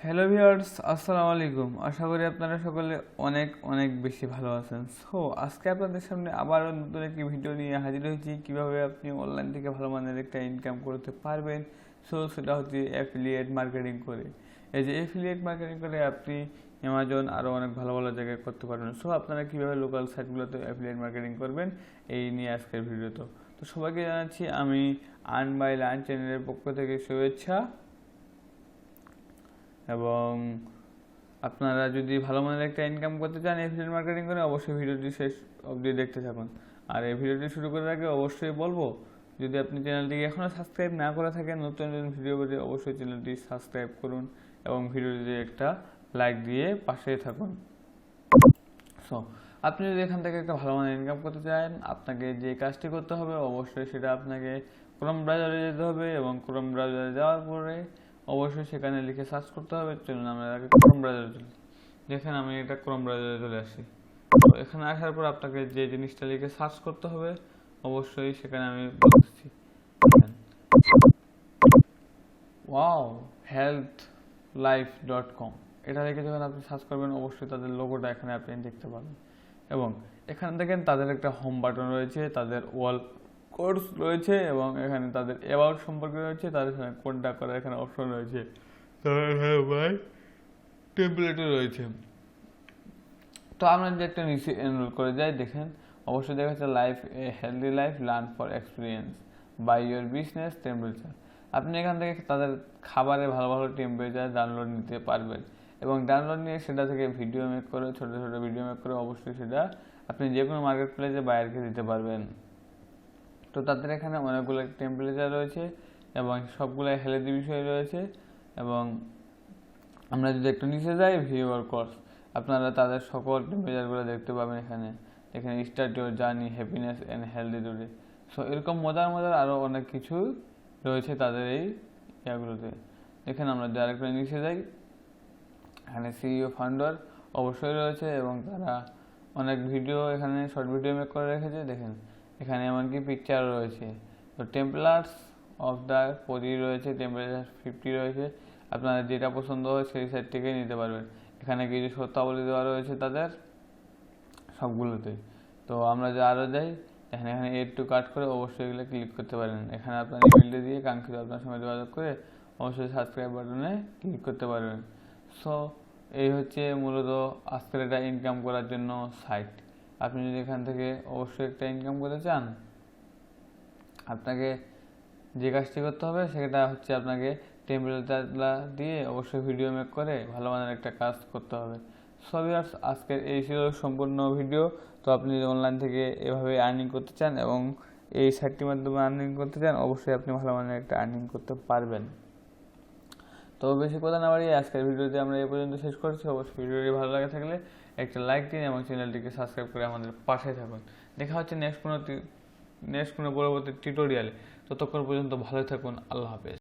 Hello viewers, আসসালামু আলাইকুম। আশা করি আপনারা সকলে অনেক অনেক বেশি ভালো আছেন। সো আজকে আপনাদের সামনে আবারও নতুন একটি ভিডিও নিয়ে হাজির হয়েছি, কিভাবে আপনি অনলাইন থেকে ভালো মানের একটা ইনকাম করতে পারবেন। সো সেটা হচ্ছে অ্যাফিলিয়েট মার্কেটিং করে। এই যে অ্যাফিলিয়েট মার্কেটিং করে আপনি অ্যামাজন আরও অনেক ভালো ভালো জায়গায় করতে পারবেন। সো আপনারা কীভাবে লোকাল সাইটগুলোতে অ্যাফিলিয়েট মার্কেটিং করবেন এই নিয়ে আজকের ভিডিওতে। তো সবাইকে জানাচ্ছি আমি আর্ন বাই লার্ন চ্যানেলের পক্ষ থেকে শুভেচ্ছা। এবং আপনারা যদি ভালো মানের একটা ইনকাম করতে চান এফিলিয়েট মার্কেটিং করে, অবশ্যই ভিডিওটি শেষ অবধি দেখতে থাকুন। আর এই ভিডিওটি শুরু করার আগে অবশ্যই বলবো, যদি আপনি চ্যানেলটিকে এখনও সাবস্ক্রাইব না করে থাকেন, নতুন নতুন ভিডিও পেতে অবশ্যই চ্যানেলটি সাবস্ক্রাইব করুন এবং ভিডিওটিতে একটা লাইক দিয়ে পাশে থাকুন। সো আপনি যদি এখান থেকে একটা ভালো মানের ইনকাম করতে চান, আপনাকে যে কাজটি করতে হবে অবশ্যই সেটা আপনাকে ক্রোম ব্রাউজারে যেতে হবে এবং ক্রোম ব্রাউজারে যাওয়ার পরে অবশ্যই সেখানে লিখে সার্চ করতে হবে। চলুন আমরা আগে ক্রোম ব্রাউজারে চলি। দেখেন আমি এটা ক্রোম ব্রাউজারে চলে আসি। তো এখানে আসার পর আপনাকে যে জিনিসটা লিখে সার্চ করতে হবে অবশ্যই সেখানে আমি বলছি ওয়াও healthlife.com। এটা লিখে যখন আপনি সার্চ করবেন অবশ্যই তাদের লোগোটা এখানে আপনি দেখতে পাবেন। এবং এখানে দেখেন তাদের একটা হোম বাটন রয়েছে, তাদের ওয়াল কোর্স রয়েছে এবং এখানে তাদের অ্যাবাউট সম্পর্কে রয়েছে, তাদের এখানে কন্ট্যাক্ট করার এখানে অপশন রয়েছে, টেমপ্লেটও রয়েছে। তো আমরা যদি একটা নিচে এনরোল করে যাই, দেখেন অবশ্যই দেখা যাচ্ছে life a healthy life learn for experience by your business temperature. আপনি এখান থেকে তাদের খাবারের ভালো ভালো টেম্পারেচার ডাউনলোড নিতে পারবেন এবং ডাউনলোড নিয়ে সেটা থেকে ভিডিও মেক করে, ছোটো ছোটো ভিডিও মেক করে অবশ্যই সেটা আপনি যে কোনো মার্কেট প্লেসে বায়ারকে দিতে পারবেন। তো তাদের এখানে অনেকগুলো টেম্পারেচার রয়েছে এবং সবগুলো হেলদি বিষয় রয়েছে। এবং আমরা যদি একটু নিচে যাই ভিউয়ার কোর্স, আপনারা তাদের সকল টেম্পারেচারগুলো দেখতে পাবেন। এখানে start your journey happiness and healthy today. So এরকম মজার মজার আরও অনেক কিছু রয়েছে তাদের এই ইয়াগুলোতে। দেখেন আমরা যদি আরেকটু নিচে যাই, এখানে সিইও ফাউন্ডার অবশ্যই রয়েছে এবং তারা অনেক ভিডিও এখানে শর্ট ভিডিও মেক করে রেখেছে। দেখেন এখানে এমনকি পিকচার রয়েছে। তো টেম্পলার্স অফ দ্য 40 রয়েছে, টেম্পারেচার 50 রয়েছে। আপনাদের যেটা পছন্দ হয় সেই সাইট থেকে নিতে পারবেন। এখানে কিছু শর্তাবলী দেওয়া রয়েছে তাদের সবগুলোতে। তো আমরা যে আরও যাই, এখানে এড টু কার্ট করে অবশ্যই এগুলো ক্লিক করতে পারেন। এখানে আপনার ইমেলটা দিয়ে কাঙ্ক্ষিত আপনার সঙ্গে যোগাযোগ করে অবশ্যই সাবস্ক্রাইব বাটনে ক্লিক করতে পারবেন। সো এই হচ্ছে মূলত আজকের একটা ইনকাম করার জন্য সাইট। আপনি যদি এখান থেকে অবশ্যই একটা ইনকাম করতে চান, আপনাকে যে কাজটি করতে হবে সেটা হচ্ছে আপনাকে টেম্পলেটগুলো দিয়ে অবশ্যই ভিডিও মেক করে ভালো মানের একটা কাজ করতে হবে। সো ভিউয়ার্স, আজকের এই ছিল সম্পূর্ণ ভিডিও। তো আপনি যদি অনলাইন থেকে এভাবে আর্নিং করতে চান এবং এই সাইটটির মাধ্যমে আর্নিং করতে চান, অবশ্যই আপনি ভালো মানের একটা আর্নিং করতে পারবেন। তো বেশি কথা না বাড়িয়ে আজকের ভিডিওতে আমরা এই পর্যন্ত শেষ করছি। অবশ্যই ভিডিওটি ভালো লাগে থাকলে একটা লাইক দিন এবং চ্যানেলটিকে সাবস্ক্রাইব করে আমাদের পাশে থাকুন। দেখা হচ্ছে নেক্সট কোনো পরবর্তী টিউটোরিয়ালে। ততক্ষণ পর্যন্ত ভালো থাকুন। আল্লাহ হাফেজ।